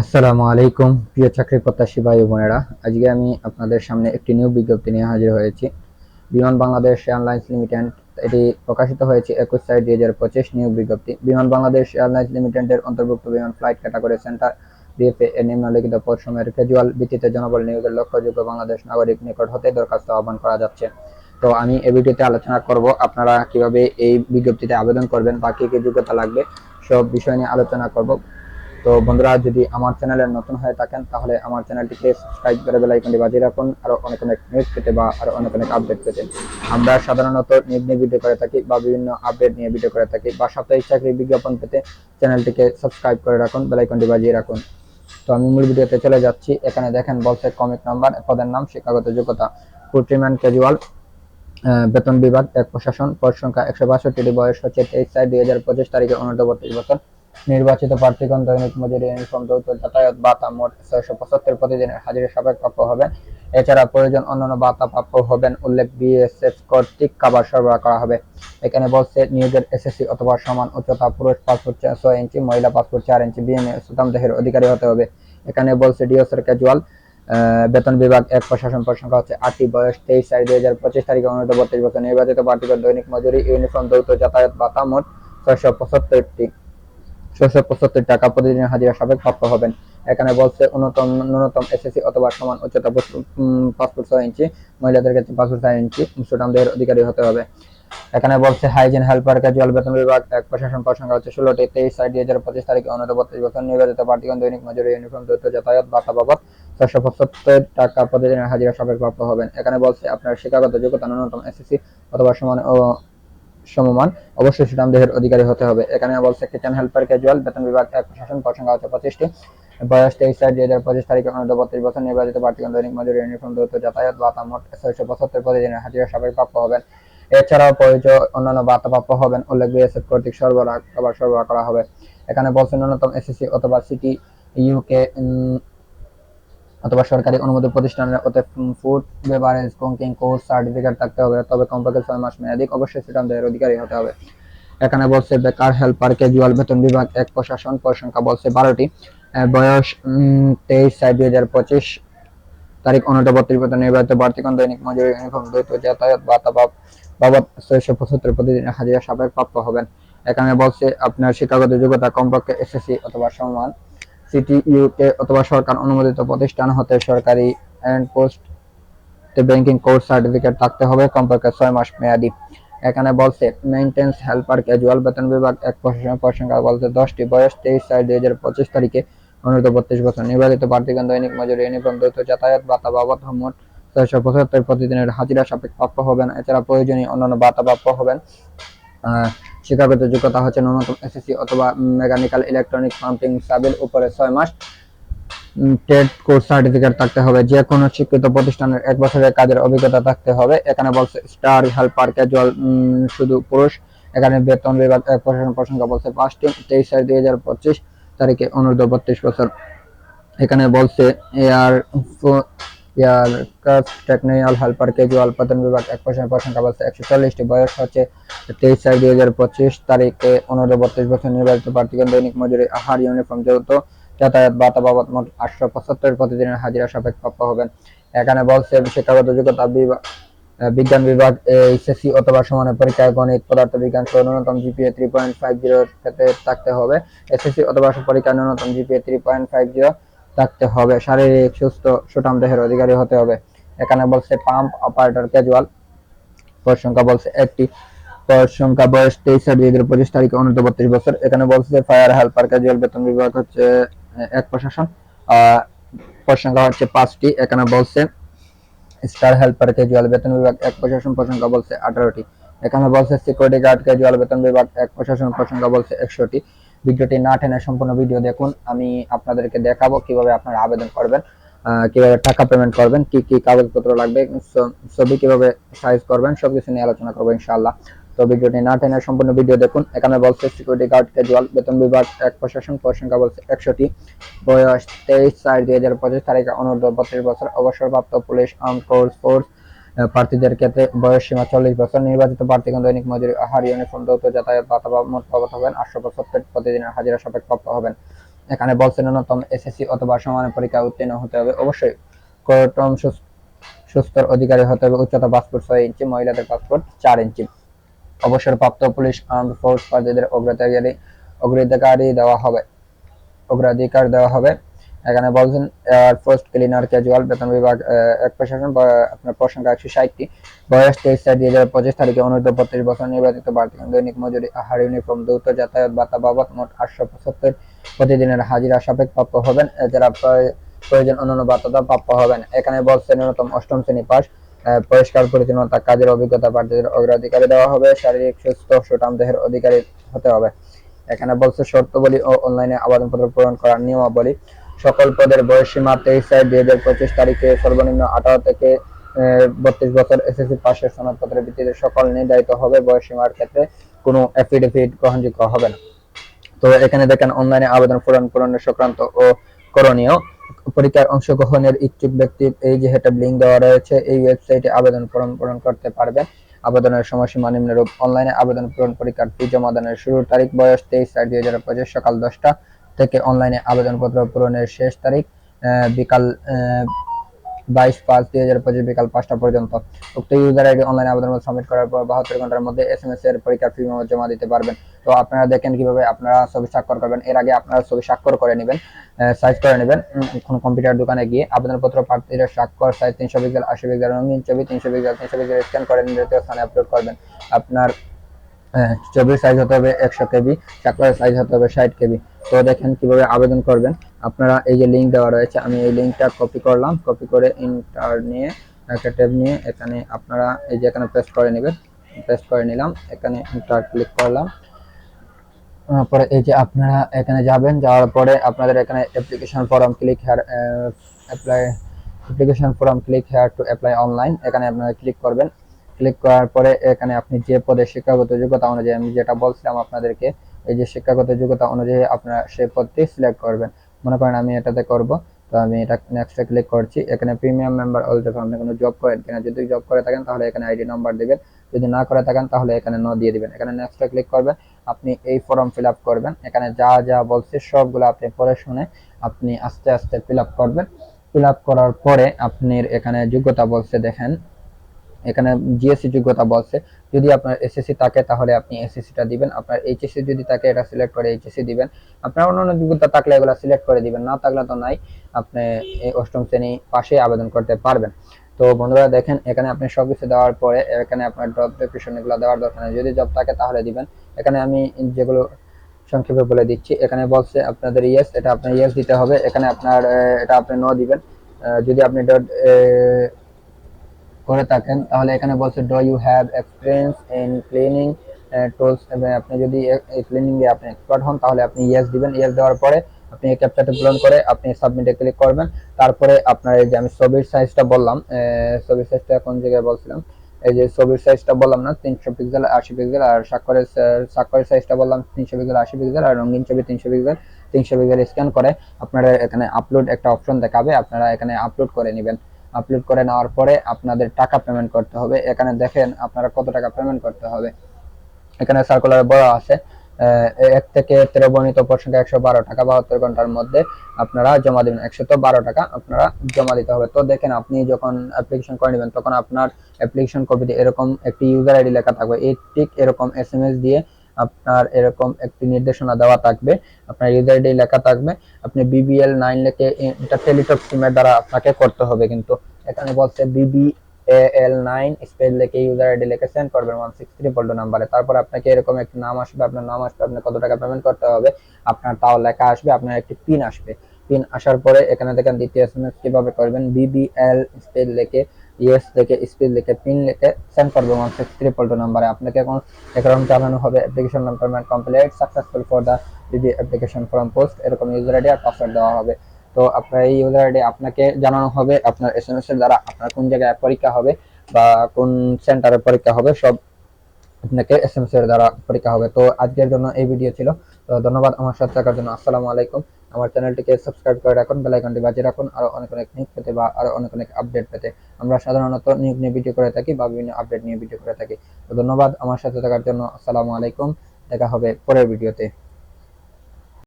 আসসালামু আলাইকুম প্রিয় চাকরি প্রত্যাশী ভাই ও বোনেরা, আজকে আমি আপনাদের সামনে একটি নিয়োগ বিজ্ঞপ্তি নিয়ে হাজির হয়েছি। বিমান বাংলাদেশ এয়ারলাইন্স লিমিটেড, এটি প্রকাশিত হয়েছে 21/6/2025 নিয়োগ বিজ্ঞপ্তি। বিমান বাংলাদেশ এয়ারলাইন্স লিমিটেডের অন্তর্ভুক্ত বিমান ফ্লাইট ক্যাটাগরি সেন্টার বিএফএ এর নিম্নলিখিত পদ সময়ের ক্যাজুয়াল ভিত্তিতে জনবল নিয়োগের লক্ষ্যযোগ্য বাংলাদেশ নাগরিক নিকট হতে দরখাস্ত আহ্বান করা যাচ্ছে। তো আমি এই ভিডিওতে আলোচনা করব আপনারা কিভাবে এই বিজ্ঞপ্তিতে আবেদন করবেন বা কি কি যোগ্যতা লাগবে, সব বিষয় নিয়ে আলোচনা করব। তো বন্ধুরা, যদি আমার চ্যানেলে নতুন হয়ে থাকেন তাহলে আমার চ্যানেলটিকে সাবস্ক্রাইব করে বেল আইকনটি বাজিয়ে রাখুন, আরো অনেক অনেক নিউজ পেতে বা আরো অনেক অনেক আপডেট পেতে। আমরা সাধারণত নিউজ নিয়ে ভিডিও করে থাকি বা বিভিন্ন আপডেট নিয়ে ভিডিও করে থাকি, বা সাপ্তাহিক চাকরি বিজ্ঞাপন পেতে চ্যানেলটিকে সাবস্ক্রাইব করে রাখুন, বেল আইকনটি বাজিয়ে রাখুন। তো আমি মূল ভিডিওতে চলে যাচ্ছি। এখানে দেখেন বলছে কমিক নাম্বার, পদের নাম, শিক্ষাগত যোগ্যতা ফুটরিম্যান ক্যাজুয়াল, বেতন বিভাগ এক প্রশাসন, পদ সংখ্যা 162, বয়স হচ্ছে 23/6/2025 তারিখে 39 বছর। নির্বাচিত প্রার্থীগণ দৈনিক মজুরি, ইউনিফর্ম, যৌথ যাতায়াত ভাতা মোট 675 প্রতিদিনের হাজিরা সাপেক্ষ প্রাপ্য হবেন। এছাড়া প্রয়োজন অন্যান্য ভাতা প্রাপ্য হবেন। উল্লেখ বিএসএফ কর্তৃক খাবার সরবরাহ করা হবে। এখানে বলছে নিয়োগের এসএসসি অথবা সমান উচ্চতা, পুরুষ পাসপোর্ট 6 ইঞ্চি, মহিলা পাসপোর্ট 4 ইঞ্চি, বিএমএ সুতাম দেহের অধিকারী হতে হবে। এখানে বলছে ডিওসের ক্যাজুয়াল, বেতন বিভাগ এক প্রশাসন, পদ সংখ্যা হচ্ছে 8টি, বয়স 23/6/2025 তারিখে 39 বছর। নির্বাচিত প্রার্থীগণ দৈনিক মজুরি, ইউনিফর্ম, যৌথ যাতায়াত ভাতা মোট 675 টাকা প্রতিদিনের হাজিরা সাপেক্ষ প্রাপ্য হবেন। এখানে বলছে ন্যূনতম এসএসসি অথবা সমান উচ্চতা, পাসপোর্ট 6 ইঞ্চি, মহিলাদের ক্ষেত্রে পাসপোর্ট 4 ইঞ্চি, সুঠাম দেহের অধিকারী হতে হবে। এখানে বলছে হাইজিন হেল্পার ক্যাজুয়াল, বেতন বিভাগ এক প্রশাসন, পদ সংখ্যা হচ্ছে 16টি, 23/6/2025 তারিখে 39 বছর। নির্বাচিত প্রার্থীগণ দৈনিক মজুরি, ইউনিফর্ম, যৌথ যাতায়াত ভাতা বাবদ 675 টাকা প্রতিদিনের হাজিরা সাপেক্ষ প্রাপ্য হবেন। এখানে বলছে আপনার শিক্ষাগত যোগ্যতা ন্যূনতম এসএসসি অথবা সমান ও সমমান, অবশ্যই সুঠাম দেহের অধিকারী হতে হবে। এখানে বলছে কিচেন হেল্পার ক্যাজুয়াল, বেতন বিভাগ এক প্রশাসন, পদ সংখ্যা হচ্ছে 25টি, বয়স 23/6/2025 তারিখে 39 বছর। নির্বাচিত প্রার্থীগণ দৈনিক মজুরি, ইউনিফর্ম, যৌথ যাতায়াত ভাতা মোট 675 প্রতিদিনের হাজিরা সাপেক্ষ প্রাপ্য হবেন। এছাড়াও প্রয়োজন অন্যান্য ভাতা প্রাপ্য হবেন। উল্লেখ বিএসএফ কর্তৃক খাবার সরবরাহ করা হবে। এখানে বলছে ন্যূনতম এসএসসি অথবা সিটি ইউকে অথবা সরকারি অনুমোদিত প্রতিষ্ঠানের ওতে food beverage cooking course certificate থাকতে হবে, তবে কমপক্ষে 6 মাস মেয়াদি, অবশ্যই সুঠাম দেহের অধিকারী হতে হবে। এখানে বলছে বেকার হেল্পার ক্যাজুয়াল, বেতন বিভাগ এক প্রশাসন, পদ সংখ্যা বলছে 12টি, বয়স 23/6/2025 তারিখ 39 বছর। নির্বাচিত প্রার্থীগণ দৈনিক মজুরি, ইউনিফর্ম, দ্বৈত যাতায়াত ভাতা বাবদ 675 প্রতিদিনের হাজিরা সাপেক্ষ প্রাপ্য হবেন। এখানে বলছে আপনার শিক্ষাগত যোগ্যতা কমপক্ষে এসএসসি অথবা সমান, সিটিইউকে অথবা সরকার অনুমোদিত প্রতিষ্ঠান হতে সরকারি and post banking course certificate থাকতে হবে, কমপক্ষে 6 মাস মেয়াদি। এখানে বলছে মেইনটেন্স হেল্পার ক্যাজুয়াল, বেতন বিভাগ এক প্রশাসনের, পদ সংখ্যা বলছে 10টি, বয়স 23/6/2025 তারিখে 39 বছর। নির্বাচিত প্রার্থীগণ দৈনিক মজুরি, ইউনিফর্ম, দ্বৈত যাতায়াত ভাতা বাবদ মোট 675 প্রতিদিনের হাজিরা সাপেক্ষ প্রাপ্য হবেন। এছাড়া প্রয়োজনীয় অন্যান্য ভাতা প্রাপ্য হবেন। শিক্ষাগত যোগ্যতা হচ্ছে ন্যূনতম এসএসসি অথবা মেকানিক্যাল, ইলেকট্রনিক, পাম্পিং সাবের উপরে 6 মাস ট্রেড কোর্স সার্টিফিকেট থাকতে হবে। যে কোনো শিক্ষিত প্রতিষ্ঠানের 1 বছরের কাজের অভিজ্ঞতা থাকতে হবে। এখানে বলছে স্টার হেল্পার ক্যাজুয়াল, শুধু পুরুষ। এখানে বেতন বিভাগ এক প্রশাসন, পদ সংখ্যা বলছে 5টি, 23/6/2025 তারিখে 39 বছর। এখানে বলছে air aircraft technical helper casual, বেতন বিভাগ এক প্রশাসন, পদ সংখ্যা বলছে 140টি, বয়স হচ্ছে 23/6/2025 তারিখে 39 বছর। নির্বাচিত প্রার্থীগণ দৈনিক মজুরি, আহার, ইউনিফর্ম, যৌথ যাতায়াত ভাতা বাবদ মোট 875 প্রতিদিনের হাজিরা সাপেক্ষ প্রাপ্য হবেন। এখানে বলছে শিক্ষাগত যোগ্যতা বিজ্ঞান বিভাগ এইচএসসি অথবা সমানের পরীক্ষায় গণিত, পদার্থ বিজ্ঞান সহ ন্যূনতম জিপিএ 3.50 ক্ষেত্রে থাকতে হবে। এসএসসি অথবা পরীক্ষায় ন্যূনতম জিপিএ 3.50 থাকতে হবে। শারীরিক সুস্থ, সুঠাম দেহের অধিকারী হতে হবে। এখানে বলছে পাম্প অপারেটর ক্যাজুয়াল, পদ সংখ্যা বলছে 1টি, পদ সংখ্যা, বয়স 23/6/2025 তারিখে 39 বছর। এখানে বলছে ফায়ার হেল্পার ক্যাজুয়াল, বেতন বিভাগ হচ্ছে এক প্রশাসন, পদ সংখ্যা হচ্ছে 5টি। এখানে বলছে স্টার হেল্পার ক্যাজুয়াল, বেতন বিভাগ এক প্রশাসন, পদ সংখ্যা বলছে 18টি। এখানে বলছে সিকিউরিটি গার্ড ক্যাজুয়াল, বেতন বিভাগ এক প্রশাসন, পদ সংখ্যা বলছে 100টি। ভিডিওটি না টেনে সম্পূর্ণ ভিডিও দেখুন। আমি আপনাদেরকে দেখাবো কিভাবে আপনারা আবেদন করবেন, কিভাবে টাকা পেমেন্ট করবেন, কি কি কাগজপত্র লাগবে, ছবি কিভাবে সাইজ করবেন, সবকিছু নিয়ে আলোচনা করবো ইনশাআল্লাহ। তো ভিডিওটি না টেনে সম্পূর্ণ ভিডিও দেখুন। এখানে বলছে সিকিউরিটি গার্ড ক্যাজুয়াল, বেতন বিভাগ এক প্রশাসন, পদ সংখ্যা বলছে 100টি, বয়স 23/6/2025 তারিখে 39 বছর। অবসরপ্রাপ্ত পুলিশ আর্ম ফোর্স প্রার্থীদের ক্ষেত্রে বয়স সীমা 40 বছর। নির্বাচিত প্রার্থীগণ দৈনিক মজুরি, আহার, ইউনিফর্ম, যৌথ যাতায়াত ভাতা মোট বাবদ হবেন 875 প্রতিদিনের হাজিরা সাপেক্ষ প্রাপ্য হবেন। এখানে বলছে ন্যূনতম এসএসসি অথবা সমান পরীক্ষা উত্তীর্ণ হতে হবে, অবশ্যই ক্রম সুস্থর অধিকারী হতে হবে, উচ্চতা 5 ফুট 6 ইঞ্চি, মহিলাদের 5 ফুট 4 ইঞ্চি। অবসরপ্রাপ্ত পুলিশ আর্মড ফোর্স প্রার্থীদের অগ্রাধিকার দেওয়া হবে। এখানে বলছেন এয়ারফোর্স ক্লিনার ক্যাজুয়াল বেতন বিভাগ এক প্রশাসন আপনার প্রসংখ্যা 160টি, বয়স 23/4/2025 তারিখে অনূর্ধ্ব 32 বছর, নির্বাচিত প্রার্থী দৈনিক মজুরি, আহার, ইউনিফর্ম, দ্রুত যাতায়াত ভাতা বাবদ মোট 875 প্রতিদিনের হাজিরা সাপেক্ষ প্রাপ্য হবেন। এছাড়া প্রয়োজন অন্যান্য ভাতা প্রাপ্য হবেন। এখানে বলছে ন্যূনতম 8ম শ্রেণী পাস, পরিষ্কার পরিচ্ছন্নতা কাজের অভিজ্ঞতা প্রার্থীদের অগ্রাধিকার দেওয়া হবে, শারীরিক সুস্থ সুঠাম দেহের অধিকারী হতে হবে। এখানে বলছে শর্তাবলী ও অনলাইনে আবেদনপত্র পূরণ করার নিয়মাবলী। সকল পদের বয়সসীমা 23/4/2025 তারিখে সর্বনিম্ন 18 থেকে 32 বছর, এসএসসি পাশের সনদপত্রের ভিত্তিতে সকল নির্ধারিত হবে। বয়সসীমার ক্ষেত্রে কোনো অ্যাফিডেভিট গ্রহণযোগ্য হবে না। তো এখানে দেখেন অনলাইনে আবেদন পূরণের সংক্রান্ত ও করণীয়। পরীক্ষায় অংশগ্রহণের ইচ্ছুক ব্যক্তি এই যে হেটা লিংক দেওয়া রয়েছে, এই ওয়েবসাইটে আবেদন পূরণ করতে পারবেন। আবেদনের সময়সীমা নিম্নরূপ: অনলাইনে আবেদন পূরণ, পরীক্ষার ফি জমা দানের শুরুর তারিখ, বয়স 23/4/2025 সকাল 10টা থেকে, অনলাইনে আবেদনপত্র পূরণের শেষ তারিখ বিকাল 22/5/2025 বিকাল 5টা পর্যন্ত। উক্ত ইউজার আইডি অনলাইনে আবেদনপত্র সাবমিট করার পর 72 ঘন্টার মধ্যে এসএমএস এর পরীক্ষার ফি জমা দিতে পারবেন। তো আপনারা দেখেন কিভাবে আপনারা ছবি স্বাক্ষর করবেন। এর আগে আপনারা ছবি স্বাক্ষর করে নেবেন, সাইজ করে নেবেন কোন কম্পিউটার দোকানে গিয়ে। আবেদনপত্র প্রার্থীর স্বাক্ষর সাইজ 300 পিক্সেল, 80 পিক্সেল রঙিন ছবি, 300 পিক্সেল স্ক্যান করে নির্ধারিত স্থানে আপলোড করবেন। আপনার ছবির সাইজ হতে হবে 100 কেবি, স্বাক্ষরের সাইজ হতে হবে 60 কেবি। তো দেখেন কিভাবে আবেদন করবেন। আপনারা এই যে লিংক দেওয়া রয়েছে, আমি এই লিংকটা কপি করলাম, কপি করে ইন্টার নিয়ে একটা ট্যাব নিয়ে এখানে আপনারা এই যে এখানে পেস্ট করে নেবেন। পেস্ট করে নিলাম, এখানে ইন্টার ক্লিক করলাম। পরে এই যে আপনারা এখানে যাবেন, যাওয়ার পরে আপনাদের এখানে application form click here to apply online, এখানে আপনারা ক্লিক করবেন। ক্লিক করার পরে এখানে আপনি যে পদে শিক্ষাগত যোগ্যতা অনুযায়ী, আমি যেটা বলছিলাম আপনাদেরকে, এই যে শিক্ষাগত যোগ্যতা অনুযায়ী আপনারা সেই পদটি সিলেক্ট করবেন। মনে করেন আমি এটাতে করব, তো আমি এটা নেক্সটে ক্লিক করছি। এখানে প্রিমিয়াম মেম্বার অলরেডি আপনি কোনো জব করেন কিনা, যদি জব করে থাকেন তাহলে এখানে আইডি নাম্বার দিবেন, যদি না করে থাকেন তাহলে এখানে নো দিয়ে দিবেন। এখানে নেক্সটে ক্লিক করবেন, আপনি এই ফর্ম ফিল আপ করবেন। এখানে যা যা বলছে সবগুলো আপনি পড়ে শুনে আপনি আস্তে আস্তে ফিল আপ করবেন। ফিল আপ করার পরে আপনার এখানে যোগ্যতা বলছে, দেখেন এখানে জিএসসি যোগ্যতা বলছে। যদি আপনার এসএসসি থাকে তাহলে আপনি এসএসসিটা দিবেন, আপনার এইচএসসি যদি থাকে এটা সিলেক্ট করে এইচএসসি দিবেন, আপনার অন্যান্য যোগ্যতা থাকলে এগুলো সিলেক্ট করে দিবেন, না থাকলে তো নাই, আপনি এই 8ম শ্রেণী পাশে আবেদন করতে পারবেন। তো বন্ধুরা দেখেন এখানে আপনি সবকিছু দেওয়ার পরে এখানে আপনার জব ডেসক্রিপশন এগুলো দেওয়ার দরকার নেই, যদি জব থাকে তাহলে দিবেন। এখানে আমি যেগুলো সংক্ষেপে বলে দিচ্ছি। এখানে বলছে আপনাদের ইয়েস, এটা আপনার ইয়েস দিতে হবে। এখানে আপনার এটা আপনি নো দিবেন। যদি আপনি করে থাকেন তাহলে এখানে বলছে do you have experience in cleaning tools, আপনি যদি এই ক্লিনিং এ আপনি এক্সপার্ট হন তাহলে আপনি ইয়েস দিবেন। ইয়েস দেওয়ার পরে আপনি এই ক্যাপচাটা পূরণ করে আপনি সাবমিটে ক্লিক করবেন। তারপরে আপনার এই যে আমি ছবির সাইজটা বললাম, ছবির সাইজটা কোন জায়গায় বলছিলাম, এই যে ছবির সাইজটা বললাম না, 300 পিক্সেল 80 পিক্সেল, আর স্বাক্ষরের সাইজটা বললাম 300 পিক্সেল 80 পিক্সেল, আর রঙিন ছবি 300 পিক্সেল স্ক্যান করে আপনারা এখানে আপলোড একটা অপশন দেখাবে, আপনারা এখানে আপলোড করে নেবেন। আপলোড করে নেওয়ার পরে আপনাদের টাকা পেমেন্ট করতে হবে। এখানে দেখেন আপনারা কত টাকা পেমেন্ট করতে হবে, এখানে সার্কুলার বড় আছে 1 থেকে 13 বর্ণিত পরিসংখ্যা 112 টাকা 72 ঘন্টার মধ্যে আপনারা জমা দিবেন। 112 টাকা আপনারা জমা দিতে হবে। তো দেখেন আপনি যখন অ্যাপ্লিকেশন করে নেবেন তখন আপনার অ্যাপ্লিকেশন কপিতে এরকম একটি ইউজার আইডি লেখা থাকবে, এই ঠিক এরকম এসএমএস দিয়ে আপনার এরকম একটি নির্দেশনা দেওয়া থাকবে, আপনার ইউজার আইডি লেখা থাকবে, আপনি BBL 9 লিখে এটা টেলিটক সিমের দ্বারা আপনাকে করতে হবে। কিন্তু এখানে বলছে BBAL9 স্পেস লিখে ইউজার আইডি লিখে সেন্ড করবেন 163 নাম্বারে। তারপর আপনাকে এরকম একটা নাম আসবে, আপনার নাম আসবে, আপনি কত টাকা পেমেন্ট করতে হবে আপনার তাও লেখা আসবে, আপনার একটি পিন আসবে। পিন আসার পরে এখানে দেখেন দ্বিতীয় এসএমএস কিভাবে করবেন, BBL স্পেস লিখে ইয়েস লিখে স্পেস লিখে পিন লিখে সেন্ড করবেন 163 নাম্বারে। আপনাকে এখন এরকম জানানো হবে application payment complete successful for the BB application form post, এরকম ইউজার আইডি আর পাসওয়ার্ড দেওয়া হবে। তো আপনার এই ইউজার আইডি আপনাকে জানানো হবে আপনার এসএমএস এর দ্বারা আপনার কোন জায়গায় পরীক্ষা হবে বা কোন সেন্টারে পরীক্ষা হবে, সব আপনাকে এসএমএস এর দ্বারা পরীক্ষা হবে। তো আজকের জন্য এই ভিডিও ছিল। তো ধন্যবাদ আমার সাথে থাকার জন্য। আসসালামু আলাইকুম। আমার চ্যানেলটিকে সাবস্ক্রাইব করে রাখুন, বেল আইকনটি বাজিয়ে রাখুন আরো অনেক অনেক নিউজ পেতে বা আরো অনেক অনেক আপডেট পেতে। আমরা সাধারণত নিউজ নিয়ে ভিডিও করে থাকি বা বিভিন্ন আপডেট নিয়ে ভিডিও করে থাকি। তো ধন্যবাদ আমার সাথে থাকার জন্য। আসসালামু আলাইকুম, দেখা হবে পরের ভিডিওতে।